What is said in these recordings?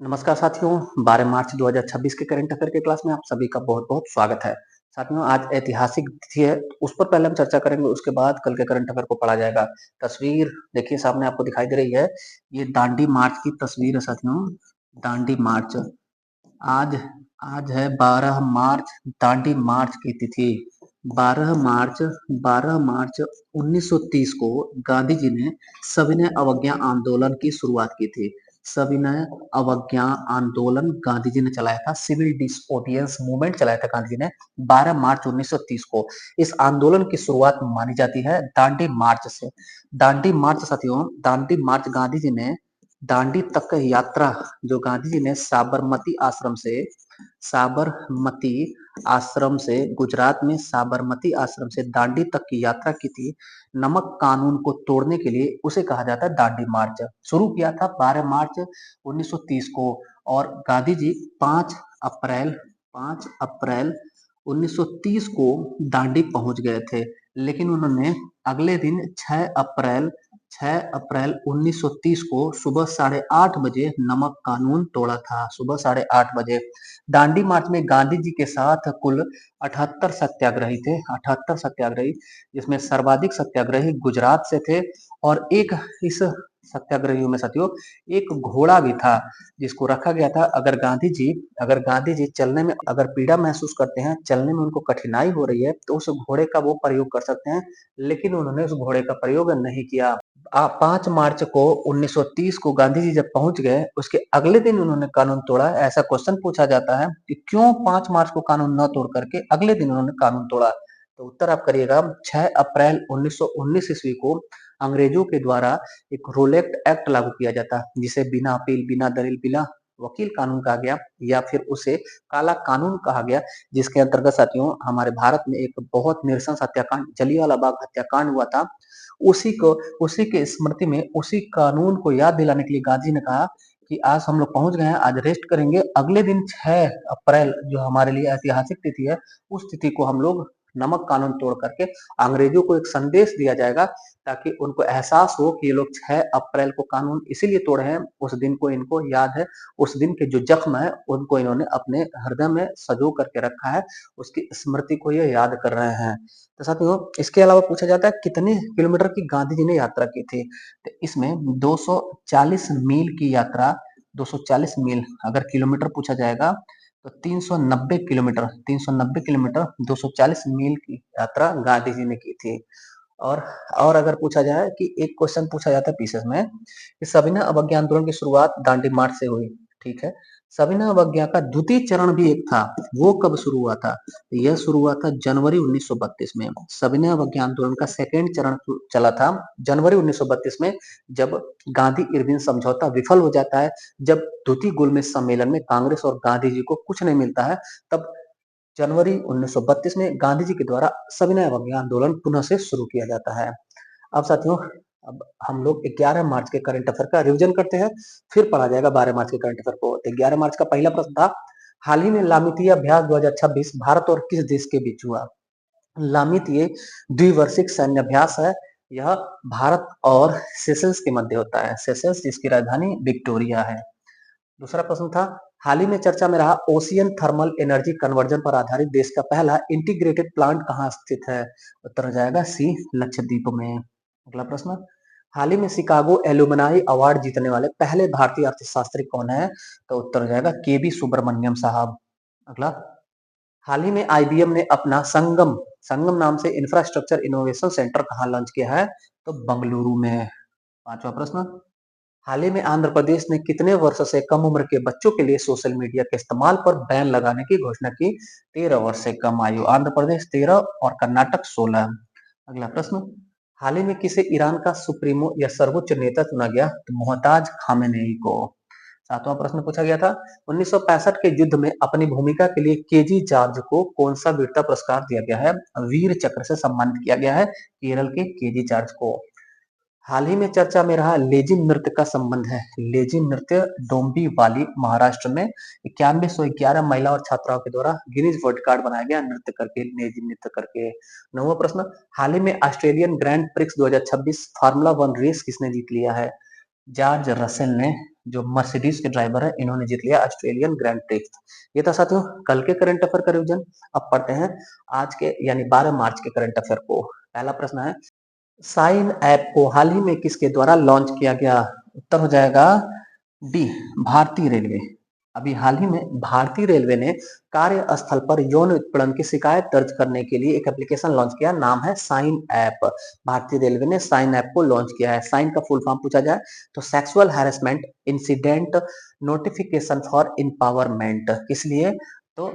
नमस्कार साथियों, 12 मार्च 2026 के करंट अफेयर के क्लास में आप सभी का बहुत-बहुत स्वागत है। साथियों, आज ऐतिहासिक तिथि है, उस पर पहले हम चर्चा करेंगे, उसके बाद कल के करंट अफेयर को पढ़ा जाएगा। तस्वीर देखिए सामने आपको दिखाई दे रही है, ये दांडी मार्च की तस्वीर है साथियों, दांडी मार्च। आज आज है 12 मार्च, दांडी मार्च की तिथि। 12 मार्च 12 मार्च 1930 को गांधी जी ने सविनय अवज्ञा आंदोलन की शुरुआत की थी। सविनय अवज्ञा आंदोलन गांधी जी ने चलाया था, सिविल डिसोबिडियंस मूवमेंट चलाया था गांधी जी ने 12 मार्च 1930 को। इस आंदोलन की शुरुआत मानी जाती है दांडी मार्च से। दांडी मार्च साथियों, दांडी मार्च गांधी जी ने दांडी तक की यात्रा जो गांधी जी ने साबरमती आश्रम से गुजरात में साबरमती आश्रम से दांडी तक की यात्रा की थी, नमक कानून को तोड़ने के लिए, उसे कहा जाता है दांडी मार्च। शुरू किया था 12 मार्च 1930 को और गांधी जी 5 अप्रैल 5 अप्रैल 1930 को दांडी पहुंच गए थे, लेकिन उन्होंने अगले दिन 6 अप्रैल 1930 को सुबह 8:30 बजे नमक कानून तोड़ा था। सुबह 8:30 बजे दांडी मार्च में गांधी जी के साथ कुल 78 सत्याग्रही थे, 78 सत्याग्रही, जिसमें सर्वाधिक सत्याग्रही गुजरात से थे और एक इस सत्याग्रहियों में साथियों एक घोड़ा भी था जिसको रखा गया था। अगर गांधी जी चलने में अगर पीड़ा महसूस करते हैं, चलने में उनको कठिनाई हो रही है, तो उस घोड़े का वो प्रयोग कर सकते हैं, लेकिन उन्होंने उस घोड़े का प्रयोग नहीं किया। 5 मार्च को 1930 को गांधी जी जब पहुंच गए, उसके अगले दिन उन्होंने कानून तोड़ा। ऐसा क्वेश्चन पूछा जाता है कि क्यों 5 मार्च को कानून न तोड़ करके अगले दिन उन्होंने कानून तोड़ा? तो उत्तर आप करिएगा, 6 अप्रैल 1919 ईस्वी को अंग्रेजों के द्वारा एक रोलेक्ट एक्ट लागू किया जाता, जिसे बिना अपील, बिना दलील, बिना वकील कानून कहा गया, या फिर उसे काला कानून कहा गया, जिसके अंतर्गत साथियों हमारे भारत में एक बहुत निरसंस हत्याकांड, जलियांवाला बाग हत्याकांड हुआ था। उसी को उसी के स्मृति में, उसी कानून को याद दिलाने के लिए गांधी जी ने कहा कि आज हम लोग पहुंच गए हैं, आज रेस्ट करेंगे, अगले दिन 6 अप्रैल जो हमारे लिए ऐतिहासिक तिथि है, उस तिथि को हम लोग नमक कानून तोड़ करके अंग्रेजों को एक संदेश दिया जाएगा, ताकि उनको एहसास हो कि ये लोग 6 अप्रैल को कानून इसीलिए तोड़े हैं, उस दिन को इनको याद है, उस दिन के जो जख्म है उनको इन्होंने अपने हृदय में सजो करके रखा है, उसकी स्मृति को ये याद कर रहे हैं। तो साथियों, इसके अलावा पूछा जाता है कितने किलोमीटर की गांधी जी ने यात्रा की थी? तो इसमें 240 मील की यात्रा, 240 मील अगर किलोमीटर पूछा जाएगा तो 390 किलोमीटर, 390 किलोमीटर 240 मील की यात्रा गांधी जी ने की थी। और और अगर पूछा जाए कि एक क्वेश्चन पूछा जाता है पीसेस में कि सविनय अवज्ञा आंदोलन की शुरुआत दांडी मार्च से हुई, ठीक है। सविनय अवज्ञा का द्वितीय चरण भी एक था, वो कब शुरू हुआ था? यह शुरू हुआ था जनवरी 1932 में। सविनय अवज्ञा आंदोलन का सेकेंड चरण चला था जनवरी 1932 में, जब गांधी इरविन समझौता विफल हो जाता है, जब द्वितीय गोलमेज सम्मेलन में कांग्रेस और गांधी जी को कुछ नहीं मिलता है, तब जनवरी 1932 में गांधी जी के द्वारा सविनय अवज्ञा आंदोलन पुनः से शुरू किया जाता है। अब साथियों, अब हम लोग 11 मार्च के करंट अफेयर का रिवीजन करते हैं, फिर पढ़ा जाएगा 12 मार्च के करंट अफेयर को। तो 11 मार्च का पहला प्रश्न था, हाल ही में लामितीय अभ्यास 2026 भारत और किस देश के बीच हुआ? लामितीय द्विवार्षिक सैन्य अभ्यास है, यह भारत और सेशल्स के मध्य होता है। सेशल्स जिसकी राजधानी विक्टोरिया है। दूसरा प्रश्न था, हाल ही में चर्चा में रहा ओशियन थर्मल एनर्जी कन्वर्जन पर आधारित देश का पहला इंटीग्रेटेड प्लांट कहाँ स्थित है? उत्तर हो जाएगा सी, लक्षद्वीप में। अगला प्रश्न, हाल ही में शिकागो एलुमनाई अवार्ड जीतने वाले पहले भारतीय अर्थशास्त्री कौन है? तो उत्तर हो जाएगा के बी सुब्रमण्यम साहब। अगला, हाल ही में आईबीएम ने अपना संगम संगम नाम से इंफ्रास्ट्रक्चर इनोवेशन सेंटर कहाँ लॉन्च किया है? तो बंगलुरु में। पांचवा प्रश्न, हाल ही में आंध्र प्रदेश ने कितने वर्ष से कम उम्र के बच्चों के लिए सोशल मीडिया के इस्तेमाल पर बैन लगाने की घोषणा की? 13 वर्ष से कम आयु, आंध्र प्रदेश 13 और कर्नाटक 16। अगला प्रश्न, हाल ही में किसे ईरान का सुप्रीमो या सर्वोच्च नेता चुना गया? तो मोहताज खामेनेई को। सातवां प्रश्न पूछा गया था, 1965 के युद्ध में अपनी भूमिका के लिए केजी जॉर्ज को कौन सा वीरता पुरस्कार दिया गया है? वीर चक्र से सम्मानित किया गया है केरल के केजी जॉर्ज को। हाल ही में चर्चा में रहा लेजिम नृत्य का संबंध है। लेजिम नृत्य डोंबिवली महाराष्ट्र में 9111 महिला और छात्राओं के द्वारा गिनीज वर्ल्ड रिकॉर्ड बनाया गया नृत्य करके, लेजिम नृत्य करके। नौवां प्रश्न, हाल ही में Australian grand prix 2026 formula one race किसने जीत लिया है? जॉर्ज रसेल ने, जो मर्सिडीज के ड्राइवर है, इन्होंने जीत लिया ऑस्ट्रेलियन ग्रैंड प्रिक्स। ये था साथियों कल के करंट अफेयर का रिवीजन। अब पढ़ते हैं आज के यानी 12 मार्च के करंट अफेयर को। पहला प्रश्न है, साइन ऐप को हाल ही में किसके द्वारा लॉन्च किया गया? उत्तर हो जाएगा डी, भारतीय रेलवे। अभी हाल ही में भारतीय रेलवे ने कार्यस्थल पर यौन उत्पीड़न की शिकायत दर्ज करने के लिए एक एप्लीकेशन लॉन्च किया, नाम है साइन ऐप। भारतीय रेलवे ने साइन ऐप को लॉन्च किया है। साइन का फुल फॉर्म पूछा जाए तो sexual harassment incident notification for empowerment. किस लिए? तो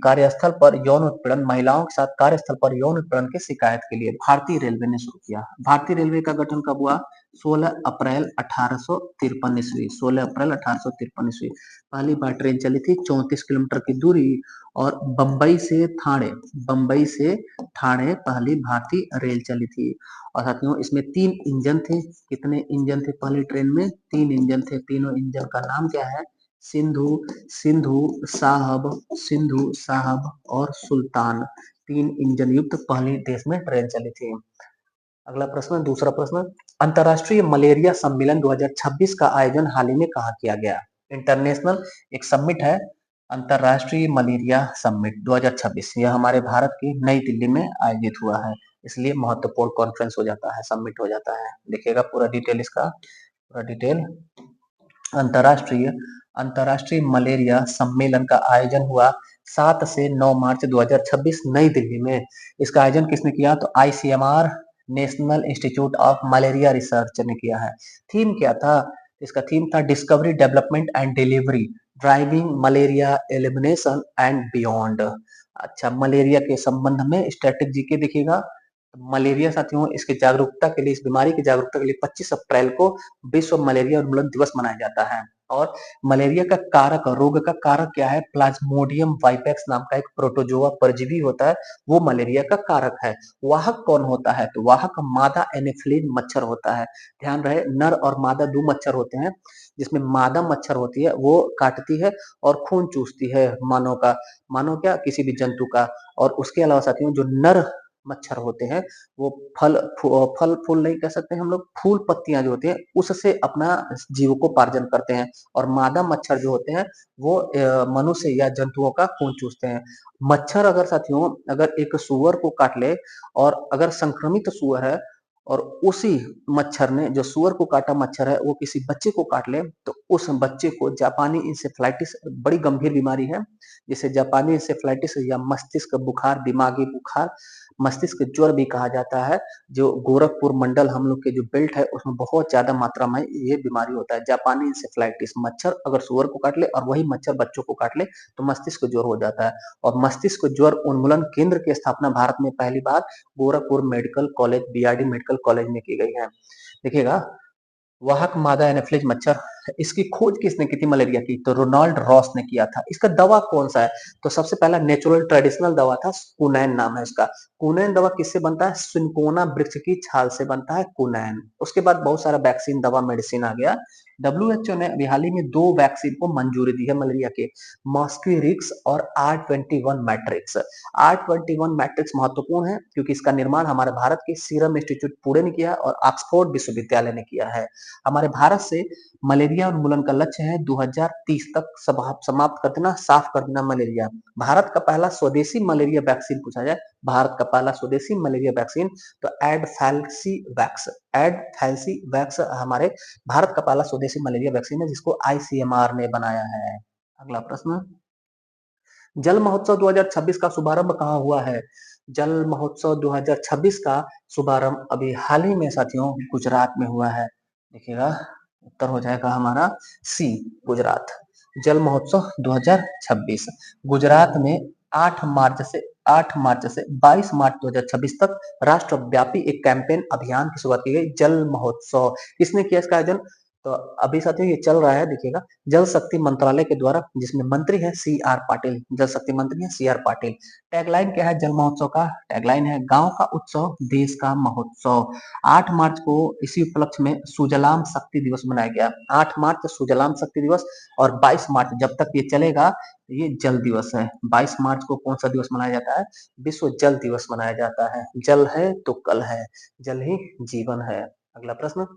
कार्यस्थल पर यौन उत्पीड़न, महिलाओं के साथ कार्यस्थल पर यौन उत्पीड़न की शिकायत के लिए भारतीय रेलवे ने शुरू किया। भारतीय रेलवे का गठन कब हुआ? 16 अप्रैल 1853 ईस्वी। 16 अप्रैल 1853 ईस्वी। पहली बार ट्रेन चली थी 34 किलोमीटर की दूरी, और बंबई से ठाणे पहली भारतीय रेल चली थी। और साथियों इसमें 3 इंजन थे। कितने इंजन थे पहली ट्रेन में? 3 इंजन थे। तीनों इंजन का नाम क्या है? सिंधु, सिंधु साहब और सुल्तान। 3 इंजन युक्त पहली देश में ट्रेन चली थी। अगला प्रश्न, दूसरा प्रश्न, अंतरराष्ट्रीय मलेरिया सम्मेलन 2026 का आयोजन हाल ही में कहाँ किया गया? इंटरनेशनल एक समिट है, अंतरराष्ट्रीय मलेरिया समिट 2026। यह हमारे भारत की नई दिल्ली में आयोजित हुआ है, इसलिए महत्वपूर्ण कॉन्फ्रेंस हो जाता है, समिट हो जाता है। देखिएगा पूरा डिटेल इसका, पूरा डिटेल। अंतरराष्ट्रीय अंतरराष्ट्रीय मलेरिया सम्मेलन का आयोजन हुआ 7 से 9 मार्च 2026 नई दिल्ली में। इसका आयोजन किसने किया? तो ICMR, national institute of malaria research ने किया है। थीम क्या था? इसका थीम था discovery, development and delivery, driving malaria elimination and beyond. अच्छा, मलेरिया के संबंध में स्टैटिक जीके देखिएगा। मलेरिया साथियों, इसकी जागरूकता के लिए, इस बीमारी की जागरूकता के लिए 25 अप्रैल को विश्व मलेरिया उन्मूलन दिवस मनाया जाता है। और मलेरिया का कारक, रोग का कारक क्या है? प्लाज्मोडियम वाइपेक्स नाम का एक प्रोटोजोआ परजीवी होता है, वो मलेरिया का कारक है। वाहक कौन होता है? तो वाहक मादा एनोफिलीन मच्छर होता है। ध्यान रहे, नर और मादा 2 मच्छर होते हैं, जिसमें मादा मच्छर होती है वो काटती है और खून चूसती है मानव का, मानव क्या, किसी भी जंतु का। और उसके अलावा साथियों जो नर मच्छर होते हैं वो फल फूल नहीं कह सकते हम लोग, फूल पत्तियां जो होती हैं उससे अपना जीविकोपार्जन करते हैं। और मादा मच्छर जो होते हैं वो मनुष्य या जंतुओं का खून चूसते हैं। मच्छर अगर साथियों, अगर एक सुअर को काट ले, और अगर संक्रमित सुअर है और उसी मच्छर ने, जो सुअर को काटा मच्छर है, वो किसी बच्चे को काट ले, तो उस बच्चे को जापानी इंसेफ्लाइटिस, बड़ी गंभीर बीमारी है जिसे जापानी इंसेफ्लाइटिस या मस्तिष्क बुखार, दिमागी बुखार, मस्तिष्क ज्वर भी कहा जाता है। जो गोरखपुर मंडल हम लोग के जो बेल्ट है उसमें बहुत ज्यादा मात्रा में ये बीमारी होता है, जापानी इंसेफ्लाइटिस। मच्छर अगर सुअर को काट ले और वही मच्छर बच्चों को काट ले तो मस्तिष्क ज्वर हो जाता है। और मस्तिष्क ज्वर उन्मूलन केंद्र की स्थापना भारत में पहली बार Gorakhpur medical college, BRD medical college में की गई है। देखिएगा, वाहक मादा एनाफिलिज मच्छर, इसकी खोज किसने की थी मलेरिया की? तो रोनाल्ड रॉस ने किया था। इसका दवा कौन सा है? तो सबसे पहला नेचुरल ट्रेडिशनल दवा था, कुनैन नाम है इसका। कुनैन दवा किससे बनता है? सिंकोना वृक्ष की छाल से बनता है कुनैन। उसके बाद बहुत सारा वैक्सीन, दवा, मेडिसिन आ गया। डब्ल्यूएचओ ने अभी हाल ही में 2 वैक्सीन को मंजूरी दी है मलेरिया के, मॉस्क्वीरिक्स और R21 मैट्रिक्स। R21 मैट्रिक्स महत्वपूर्ण है क्योंकि इसका निर्माण हमारे भारत के सीरम इंस्टीट्यूट पुणे ने किया और ऑक्सफोर्ड विश्वविद्यालय ने किया है। हमारे भारत से मलेरिया उन्मूलन का लक्ष्य है 2030 तक समाप्त कर देना, साफ कर देना मलेरिया। भारत का पहला स्वदेशी मलेरिया वैक्सीन पूछा जाए, भारत का पहला स्वदेशी मलेरिया वैक्सीन, तो एड वैक्स हमारे भारत का पहला स्वदेशी मलेरिया वैक्सीन है जिसको आईसीएमआर ने बनाया है। अगला प्रश्न, जल महोत्सव 2026 का शुभारंभ कहाँ हुआ है? जल महोत्सव 2026 का शुभारंभ अभी हाल ही में साथियों गुजरात में हुआ है। देखिएगा, उत्तर हो जाएगा हमारा सी, गुजरात। जल महोत्सव 2026 गुजरात में 8 मार्च से 22 मार्च 2026 तक राष्ट्रव्यापी एक कैंपेन अभियान की शुरुआत की गई, जल महोत्सव। किसने किया इसका आयोजन? तो अभी साथियों ये चल रहा है, देखिएगा, जल शक्ति मंत्रालय के द्वारा, जिसमें मंत्री है CR पाटिल, जल शक्ति मंत्री है CR पाटिल। टैगलाइन क्या है जल महोत्सव का? टैगलाइन है गांव का उत्सव, देश का महोत्सव। 8 मार्च को इसी उपलक्ष्य में सुजलाम शक्ति दिवस मनाया गया। 8 मार्च सुजलाम शक्ति दिवस, और 22 मार्च जब तक ये चलेगा ये जल दिवस है। 22 मार्च को कौन सा दिवस मनाया जाता है? विश्व जल दिवस मनाया जाता है। जल है तो कल है, जल ही जीवन है। अगला प्रश्न,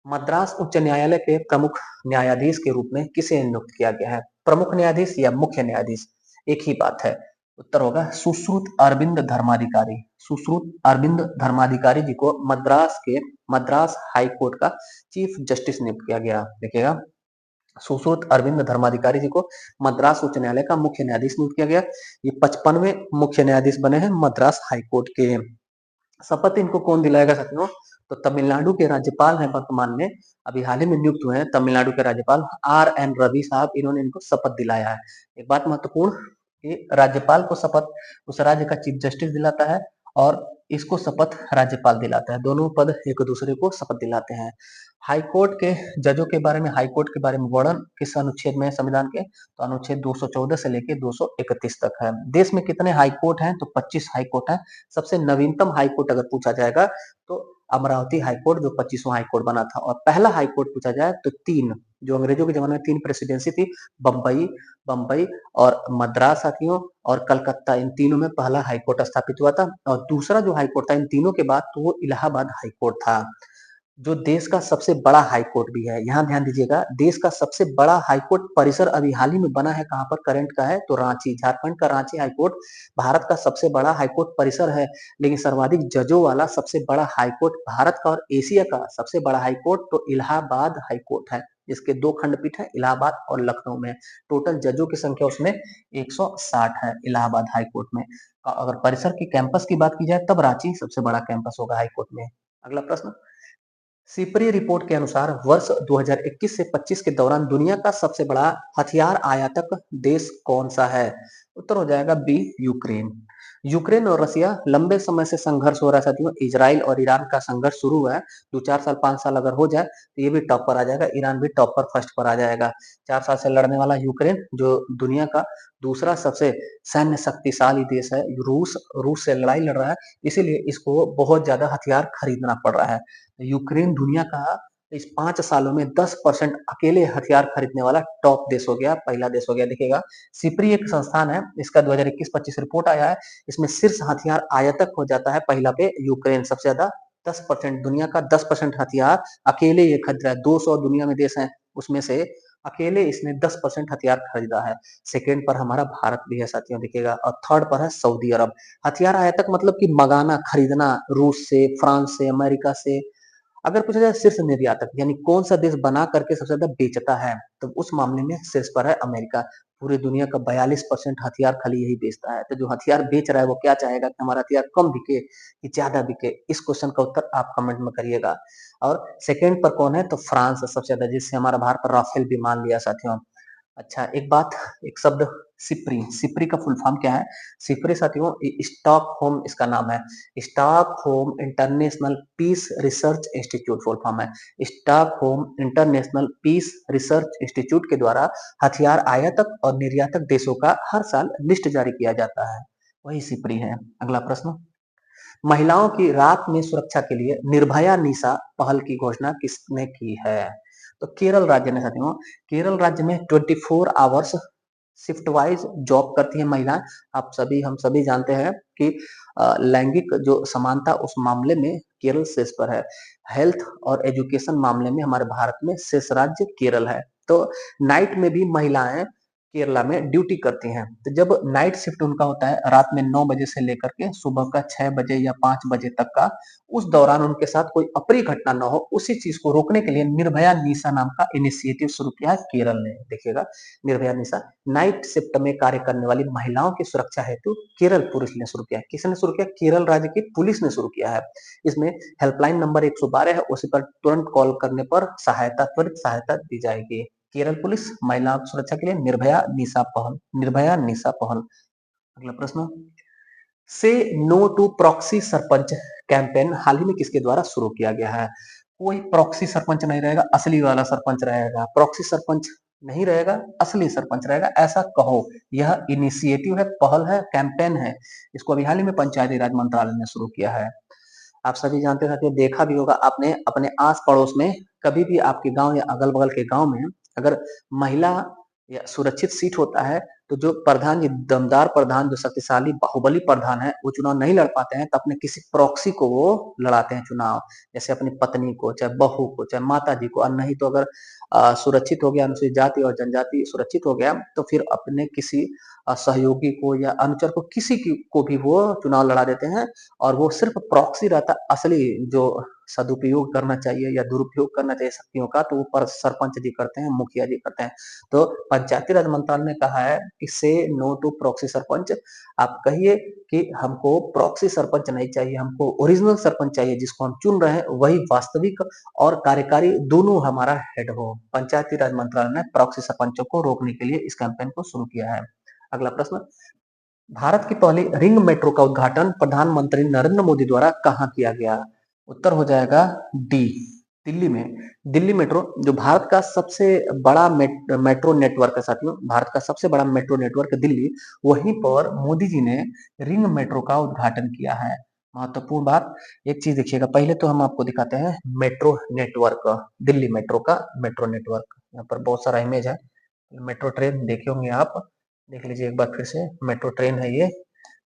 मद्रास उच्च न्यायालय के प्रमुख न्यायाधीश के रूप में किसे नियुक्त किया गया है? प्रमुख न्यायाधीश या मुख्य न्यायाधीश, एक ही बात है। उत्तर होगा सुश्रुत अरविंद धर्माधिकारी। सुश्रुत अरविंद धर्माधिकारी जी को मद्रास हाई कोर्ट का चीफ जस्टिस नियुक्त किया गया। देखिएगा, सुश्रुत अरविंद धर्माधिकारी जी को मद्रास उच्च न्यायालय का मुख्य न्यायाधीश नियुक्त किया गया। ये 55वें मुख्य न्यायाधीश बने हैं मद्रास हाई कोर्ट के। शपथ इनको कौन दिलाएगा साथियों? तो तमिलनाडु के राज्यपाल हैं वर्तमान में, अभी हाल ही में नियुक्त हुए हैं तमिलनाडु के राज्यपाल RN रवि साहब, इन्होंने इनको शपथ दिलाया है। एक बात महत्वपूर्ण कि राज्यपाल को शपथ उस राज्य का चीफ जस्टिस दिलाता है और इसको शपथ राज्यपाल दिलाता है, दोनों पद एक दूसरे को शपथ दिलाते हैं। हाईकोर्ट के जजों के बारे में, हाईकोर्ट के बारे में वर्णन किस अनुच्छेद में है संविधान के? तो अनुच्छेद 214 से लेकर 231 तक है। देश में कितने हाईकोर्ट हैं? तो 25 हाईकोर्ट हैं। सबसे नवीनतम हाईकोर्ट अगर पूछा जाएगा तो अमरावती हाईकोर्ट, जो 25वां हाईकोर्ट बना था। और पहला हाईकोर्ट पूछा जाए तो 3, जो अंग्रेजों के जमाने में 3 प्रेसिडेंसी थी, बम्बई और मद्रास साथियों और कलकत्ता, इन तीनों में पहला हाईकोर्ट स्थापित हुआ था। और दूसरा जो हाईकोर्ट था इन तीनों के बाद, तो वो इलाहाबाद हाईकोर्ट था, जो देश का सबसे बड़ा हाईकोर्ट भी है। यहाँ ध्यान दीजिएगा, देश का सबसे बड़ा हाईकोर्ट परिसर अभी हाल ही में बना है, कहाँ पर करंट का है? तो रांची, झारखंड का रांची हाईकोर्ट भारत का सबसे बड़ा हाईकोर्ट परिसर है। लेकिन सर्वाधिक जजों वाला सबसे बड़ा हाईकोर्ट भारत का और एशिया का सबसे बड़ा हाईकोर्ट तो इलाहाबाद हाईकोर्ट है। इसके 2 खंडपीठ है, इलाहाबाद और लखनऊ में। टोटल जजों की संख्या उसमें 160 है इलाहाबाद हाईकोर्ट में। अगर परिसर के कैंपस की बात की जाए तब रांची सबसे बड़ा कैंपस होगा हाईकोर्ट में। अगला प्रश्न, सिपरी रिपोर्ट के अनुसार वर्ष 2021 से 25 के दौरान दुनिया का सबसे बड़ा हथियार आयातक देश कौन सा है? उत्तर हो जाएगा बी, यूक्रेन। यूक्रेन और रसिया लंबे समय से संघर्ष हो रहा है साथियों। इजराइल और ईरान का संघर्ष शुरू हुआ है, 2-4 साल 5 साल अगर हो जाए तो ये भी टॉप पर आ जाएगा, ईरान भी टॉप पर फर्स्ट पर आ जाएगा। 4 साल से लड़ने वाला यूक्रेन, जो दुनिया का दूसरा सबसे सैन्य शक्तिशाली देश है, रूस रूस से लड़ाई लड़ रहा है, इसीलिए इसको बहुत ज्यादा हथियार खरीदना पड़ रहा है। यूक्रेन दुनिया का इस 5 सालों में 10% अकेले हथियार खरीदने वाला टॉप देश हो गया, पहला देश हो गया। देखिएगा, सिपरी एक संस्थान है, इसका 2021-25 रिपोर्ट आया है, इसमें शीर्ष हथियार आयातक हो जाता है पहला पे यूक्रेन, सबसे ज्यादा 10%, दुनिया का 10% हथियार अकेले ये खरीद रहा है। 200 दुनिया में देश हैं, उसमें से अकेले इसने 10% हथियार खरीदा है। सेकेंड पर हमारा भारत भी है साथियों, देखिएगा, और थर्ड पर है सऊदी अरब। हथियार आयातक मतलब कि मंगाना, खरीदना, रूस से, फ्रांस से, अमेरिका से। अगर पूछा जाए शीर्ष निर्यातक यानी कौन सा देश बना करके सबसे ज्यादा बेचता है, तो उस मामले में शीर्ष पर है अमेरिका। पूरी दुनिया का 42% हथियार खाली यही बेचता है। तो जो हथियार बेच रहा है वो क्या चाहेगा कि हमारा हथियार कम बिके कि ज्यादा बिके? इस क्वेश्चन का उत्तर आप कमेंट में करिएगा। और सेकेंड पर कौन है? तो फ्रांस है सबसे ज्यादा, जिससे हमारा भारत राफेल विमान लिया साथियों। अच्छा, एक बात, एक शब्द सिपरी, सिपरी का फुल फॉर्म क्या है? सिपरी साथियों स्टॉकहोम इसका नाम है, Stockholm international peace research institute full form है। Stockholm international peace research institute के द्वारा हथियार आयातक और निर्यातक देशों का हर साल लिस्ट जारी किया जाता है, वही सिपरी है। अगला प्रश्न, महिलाओं की रात में सुरक्षा के लिए निर्भया निशा पहल की घोषणा किसने की है? तो केरल राज्य ने साथियों, केरल राज्य में 24 आवर्स शिफ्ट वाइज जॉब करती है महिलाएं। आप सभी, हम सभी जानते हैं कि लैंगिक जो समानता उस मामले में केरल शीर्ष पर है। हेल्थ और एजुकेशन मामले में हमारे भारत में शीर्ष राज्य केरल है। तो नाइट में भी महिलाएं केरला में ड्यूटी करती हैं। तो जब नाइट शिफ्ट उनका होता है रात में 9 बजे से लेकर के सुबह का 6 बजे या 5 बजे तक का, उस दौरान उनके साथ कोई अप्रिय घटना न हो, उसी चीज को रोकने के लिए निर्भया निशा नाम का इनिशिएटिव शुरू किया है केरल ने। देखिएगा, निर्भया निशा नाइट शिफ्ट में कार्य करने वाली महिलाओं की सुरक्षा हेतु केरल पुलिस ने शुरू किया है। किसने शुरू किया? केरल राज्य की पुलिस ने शुरू किया है। इसमें हेल्पलाइन नंबर 112 है, उसी पर तुरंत कॉल करने पर त्वरित सहायता दी जाएगी। केरल पुलिस महिलाओं की सुरक्षा के लिए निर्भया निशा पहल, निर्भया निशा पहल। अगला प्रश्न, say no to proxy sarpanch campaign हाल ही में किसके द्वारा शुरू किया गया है? कोई प्रॉक्सी सरपंच नहीं रहेगा, असली वाला सरपंच रहेगा। प्रॉक्सी सरपंच नहीं रहेगा, असली सरपंच रहेगा, ऐसा कहो। यह इनिशिएटिव है, पहल है, कैंपेन है। इसको अभी हाल ही में पंचायती राज मंत्रालय ने शुरू किया है। आप सभी जानते साथियों, देखा भी होगा आपने अपने आस पड़ोस में, कभी भी आपके गांव या अगल बगल के गांव में अगर महिला या सुरक्षित सीट होता है तो जो प्रधान जी दमदार प्रधान जो शक्तिशाली बाहुबली प्रधान है वो चुनाव नहीं लड़ पाते हैं तो अपने किसी प्रॉक्सी को वो लड़ाते हैं चुनाव, जैसे अपनी पत्नी को, चाहे बहू को, चाहे माता जी को। और नहीं तो अगर सुरक्षित हो गया, अनुसूचित जाति और जनजाति सुरक्षित हो गया, तो फिर अपने किसी सहयोगी को या अनुचर को, किसी की को भी वो चुनाव लड़ा देते हैं। और वो सिर्फ प्रॉक्सी रहता, असली जो सदुपयोग करना चाहिए या दुरुपयोग करना चाहिए शक्तियों का, तो वो पर सरपंच जी करते हैं, मुखिया जी करते हैं। तो पंचायती राज मंत्रालय ने कहा है कि से नो टू प्रॉक्सी सरपंच। आप कहिए कि हमको प्रॉक्सी सरपंच नहीं चाहिए, हमको ओरिजिनल सरपंच चाहिए, जिसको हम चुन रहे हैं वही वास्तविक और कार्यकारी दोनों हमारा हेड हो। पंचायती राज मंत्रालय ने प्रॉक्सी सरपंचों को रोकने के लिए इस कैंपेन को शुरू किया है। अगला प्रश्न, भारत की पहली रिंग मेट्रो का उद्घाटन प्रधानमंत्री नरेंद्र मोदी द्वारा कहाँ किया गया? उत्तर हो जाएगा डी, दिल्ली में। दिल्ली मेट्रो जो भारत का सबसे बड़ा मेट्रो नेटवर्क है साथियों, भारत का सबसे बड़ा मेट्रो नेटवर्क दिल्ली, वहीं पर मोदी जी ने रिंग मेट्रो का उद्घाटन किया है। महत्वपूर्ण बात, एक चीज देखिएगा, पहले तो हम आपको दिखाते हैं मेट्रो नेटवर्क, दिल्ली मेट्रो का मेट्रो नेटवर्क। यहाँ पर बहुत सारा इमेज है, मेट्रो ट्रेन देखे होंगे आप, देख लीजिए एक बार फिर से। मेट्रो ट्रेन है ये।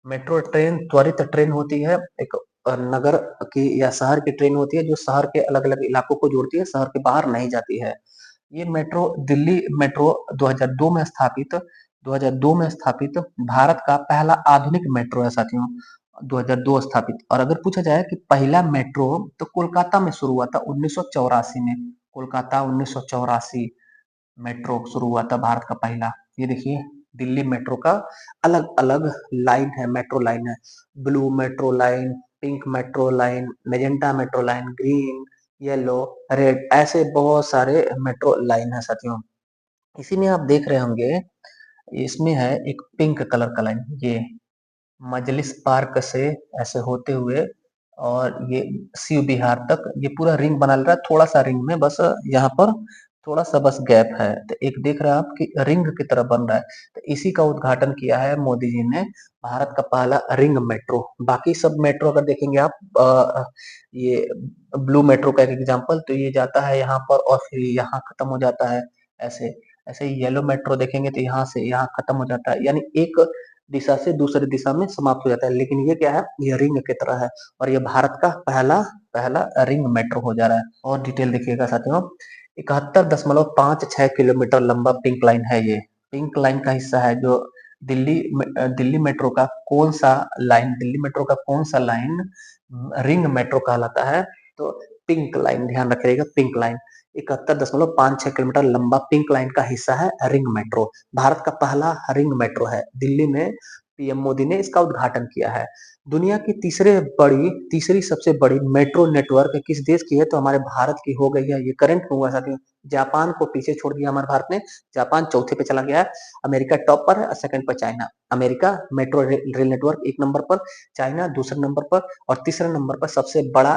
मेट्रो ट्रेन त्वरित ट्रेन होती है, एक नगर की या शहर की ट्रेन होती है जो शहर के अलग अलग इलाकों को जोड़ती है, शहर के बाहर नहीं जाती है। ये मेट्रो दिल्ली मेट्रो 2002 में स्थापित 2002 में स्थापित भारत का पहला आधुनिक मेट्रो है साथियों, 2002 स्थापित। और अगर पूछा जाए कि पहला मेट्रो, तो कोलकाता में शुरू हुआ था 1984 में। कोलकाता 1984 मेट्रो शुरू हुआ था भारत का पहला। ये देखिए दिल्ली मेट्रो का अलग अलग लाइन है, मेट्रो लाइन है, blue metro line, pink metro line, magenta metro line, green, yellow, red, ऐसे बहुत सारे मेट्रो लाइन है साथियों। इसी में आप देख रहे होंगे, इसमें है एक पिंक कलर का लाइन, ये मजलिस पार्क से ऐसे होते हुए और ये शिव विहार तक ये पूरा रिंग बना ले रहा है। थोड़ा सा रिंग में बस यहाँ पर थोड़ा सा बस गैप है, तो एक देख रहे हैं आप कि रिंग की तरह बन रहा है। तो इसी का उद्घाटन किया है मोदी जी ने, भारत का पहला रिंग मेट्रो। बाकी सब मेट्रो अगर देखेंगे आप, ये ब्लू मेट्रो का एक एग्जांपल, तो ये जाता है यहाँ पर और फिर यहाँ खत्म हो जाता है, ऐसे ऐसे येलो मेट्रो देखेंगे तो यहाँ से यहाँ खत्म हो जाता है, यानी एक दिशा से दूसरी दिशा में समाप्त हो जाता है। लेकिन ये क्या है, ये रिंग की तरह है और ये भारत का पहला पहला रिंग मेट्रो हो जा रहा है। और डिटेल देखिएगा साथियों, 71.56 किलोमीटर लंबा पिंक लाइन है ये। पिंक लाइन का हिस्सा है जो दिल्ली मेट्रो का कौन सा लाइन, दिल्ली मेट्रो का कौन सा लाइन रिंग मेट्रो कहलाता है, तो पिंक लाइन, ध्यान रखिएगा पिंक लाइन। 71.56 किलोमीटर लंबा पिंक लाइन का हिस्सा है रिंग मेट्रो, भारत का पहला रिंग मेट्रो है। दिल्ली में पीएम मोदी ने इसका उद्घाटन किया है। दुनिया की तीसरी सबसे बड़ी मेट्रो नेटवर्क किस देश की है, तो हमारे भारत की हो गई है। ये करंट में हुआ साथियों, जापान को पीछे छोड़ दिया हमारे भारत ने, जापान चौथे पे चला गया है, अमेरिका टॉप पर है और सेकंड पर China. America metro rail network एक नंबर पर, चाइना दूसरे नंबर पर और तीसरे नंबर पर सबसे बड़ा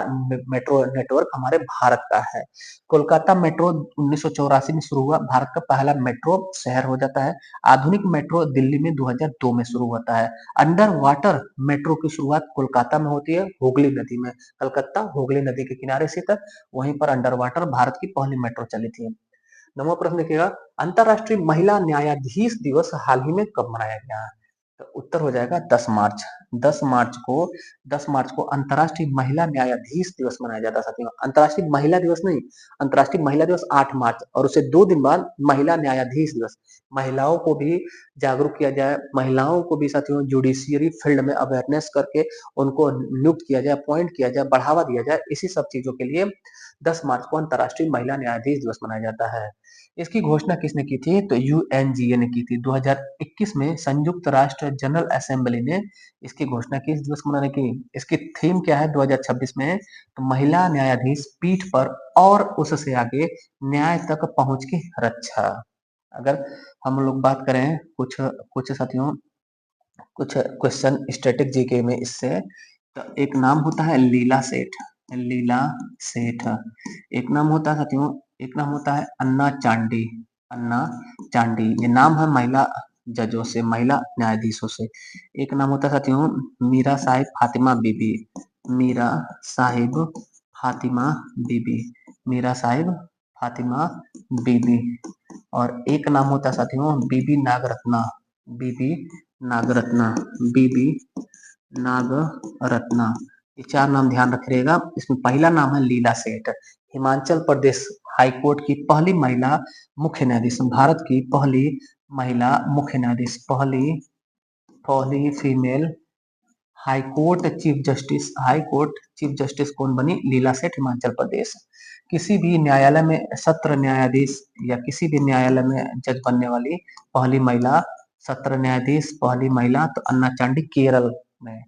मेट्रो नेटवर्क हमारे भारत का है। कोलकाता मेट्रो 1984 में शुरू हुआ, भारत का पहला मेट्रो शहर हो जाता है। आधुनिक मेट्रो दिल्ली में 2002 में शुरू होता है। अंडर वाटर मेट्रो की शुरुआत कोलकाता में होती है, हुगली नदी में। कलकत्ता हुगली नदी के किनारे स्थित है, वहीं पर अंडर वाटर भारत की पहली मेट्रो चली थी। नवा प्रश्न देखिएगा, अंतरराष्ट्रीय महिला न्यायाधीश दिवस हाल ही में कब मनाया गया? तो उत्तर हो जाएगा 10 मार्च। 10 मार्च को 10 मार्च को अंतरराष्ट्रीय महिला न्यायाधीश दिवस मनाया जाता है साथियों। अंतरराष्ट्रीय महिला दिवस नहीं, अंतरराष्ट्रीय महिला दिवस 8 मार्च और उससे 2 दिन बाद महिला न्यायाधीश दिवस। महिलाओं को भी जागरूक किया जाए, महिलाओं को भी साथियों जुडिशियरी फील्ड में अवेयरनेस करके उनको नियुक्त किया जाए, अपॉइंट किया जाए, बढ़ावा दिया जाए। इसी सब चीजों के लिए 10 मार्च को अंतरराष्ट्रीय महिला न्यायाधीश दिवस मनाया जाता है। इसकी घोषणा किसने की थी, तो यूएनजीए ने की थी। 2021 में संयुक्त राष्ट्र जनरल असेंबली ने इसकी घोषणा की इस दिवस को मनाने की। इसकी थीम क्या है 2026 में, तो महिला न्यायाधीश पीठ पर और उससे आगे न्याय तक पहुंच की रक्षा। अगर हम लोग बात करें कुछ कुछ साथियों, कुछ क्वेश्चन स्टैटिक जीके में इससे, तो एक नाम होता है लीला सेठ, लीला सेठ। एक नाम होता है साथियों, एक नाम होता है अन्ना चांडी, अन्ना चांडी, ये नाम है महिला जजों से, महिला न्यायाधीशों से। एक नाम होता है साथियों मीरा साहिब फातिमा बीबी, मीरा साहिब फातिमा बीबी, मीरा साहिब फातिमा बीबी। और एक नाम होता है साथियों बीबी नागरत्ना, बीबी नागरत्ना, बीबी नागरत्ना। ये 4 नाम ध्यान रखिएगा। इसमें पहला नाम है लीला सेठ, हिमाचल प्रदेश हाई कोर्ट की पहली महिला मुख्य न्यायाधीश, भारत की पहली महिला मुख्य न्यायाधीश, पहली female high court chief justice कौन बनी? लीला सेठ, हिमाचल प्रदेश। किसी भी न्यायालय में सत्र न्यायाधीश या किसी भी न्यायालय में जज बनने वाली पहली महिला, सत्र न्यायाधीश पहली महिला तो अन्ना चांडी केरल में।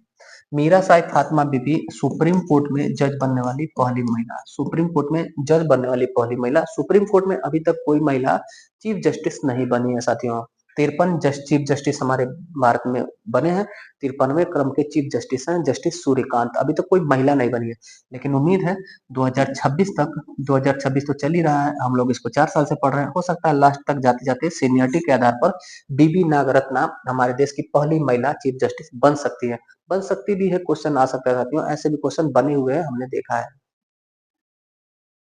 मीरा साहिब फातिमा बीबी सुप्रीम कोर्ट में जज बनने वाली पहली महिला, सुप्रीम कोर्ट में जज बनने वाली पहली महिला। सुप्रीम कोर्ट में अभी तक कोई महिला चीफ जस्टिस नहीं बनी है साथियों। 53 चीफ जस्टिस हमारे भारत में बने हैं। 53वें क्रम के चीफ जस्टिस हैं जस्टिस सूर्यकांत। अभी तक कोई महिला नहीं बनी है, लेकिन उम्मीद है 2026 तक, 2026 तो चल ही रहा है, हम लोग इसको 4 साल से पढ़ रहे हैं, हो सकता है लास्ट तक जाते जाते सीनियरिटी के आधार पर बीबी नागरत्ना हमारे देश की पहली महिला चीफ जस्टिस बन सकती है। बन सकती भी है, क्वेश्चन आ सकता है साथियों, ऐसे भी क्वेश्चन बने हुए हैं, हमने देखा है।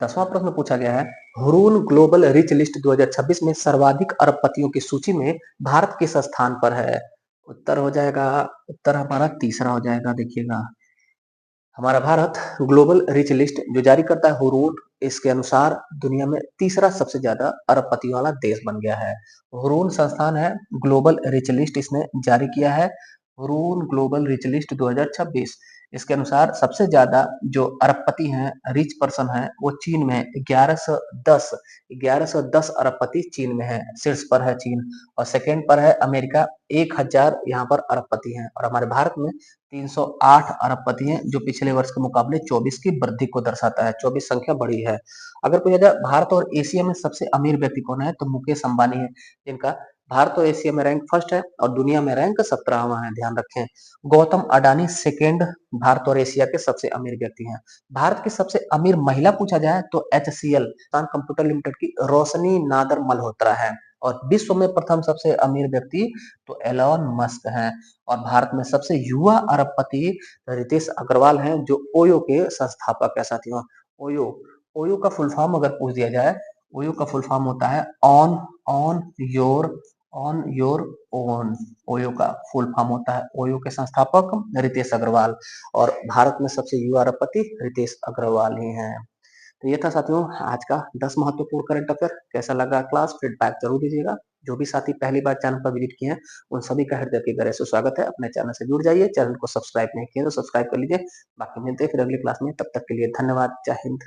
10वां प्रश्न पूछा गया है, हुरून ग्लोबल रिच लिस्ट 2026 में सर्वाधिक अरबपतियों की सूची में भारत किस स्थान पर है? उत्तर हो जाएगा, उत्तर हमारा तीसरा हो जाएगा। देखिएगा, हमारा भारत ग्लोबल रिच लिस्ट जो जारी करता है हुरून, इसके अनुसार दुनिया में तीसरा सबसे ज्यादा अरबपति वाला देश बन गया है। हुरून संस्थान है, ग्लोबल रिच लिस्ट इसने जारी किया है, हुरून ग्लोबल रिच लिस्ट 2026। इसके अनुसार सबसे ज्यादा जो अरबपति हैं, रिच पर्सन है, वो चीन में है। 1110 अरबपति चीन में है, शीर्ष पर है चीन। और सेकेंड पर है अमेरिका, 1000 यहाँ पर अरबपति हैं। और हमारे भारत में 308 अरबपति हैं, जो पिछले वर्ष के मुकाबले 24 की वृद्धि को दर्शाता है, 24 संख्या बढ़ी है। अगर पूछा जाए भारत और एशिया में सबसे अमीर व्यक्ति कौन है, तो मुकेश अंबानी है, जिनका भारत और एशिया में रैंक फर्स्ट है और दुनिया में रैंक 17वां है, ध्यान रखें। गौतम अडानी सेकेंड भारत और एशिया के सबसे अमीर व्यक्ति हैं। भारत की सबसे अमीर महिला पूछा जाए तो HCL कंप्यूटर लिमिटेड की रोशनी नादर मल्होत्रा है। और विश्व में प्रथम सबसे अमीर व्यक्ति तो एलॉन मस्क हैं। और भारत में सबसे युवा अरबपति रितेश अग्रवाल हैं, जो ओयो के संस्थापक है साथियों। ओयो, ओयो का फुल फॉर्म अगर पूछ दिया जाए, ओयो का फुल फॉर्म होता है on on your on your own. OYO का फुल फॉर्म होता है, ओयो के संस्थापक रितेश अग्रवाल। और भारत में सबसे युवा अरबपति रितेश अग्रवाल ही हैं। तो ये था साथियों आज का 10 महत्वपूर्ण करंट अफेयर। कैसा लगा क्लास, फीडबैक जरूर दीजिएगा। जो भी साथी पहली बार चैनल पर विजिट किए हैं, उन सभी का हृदय की गहराई से स्वागत है। अपने चैनल से जुड़ जाइए, चैनल को सब्सक्राइब नहीं किए तो सब्सक्राइब कर लीजिए। बाकी मिलते हैं फिर अगली क्लास में, तब तक के लिए धन्यवाद। जय हिंद।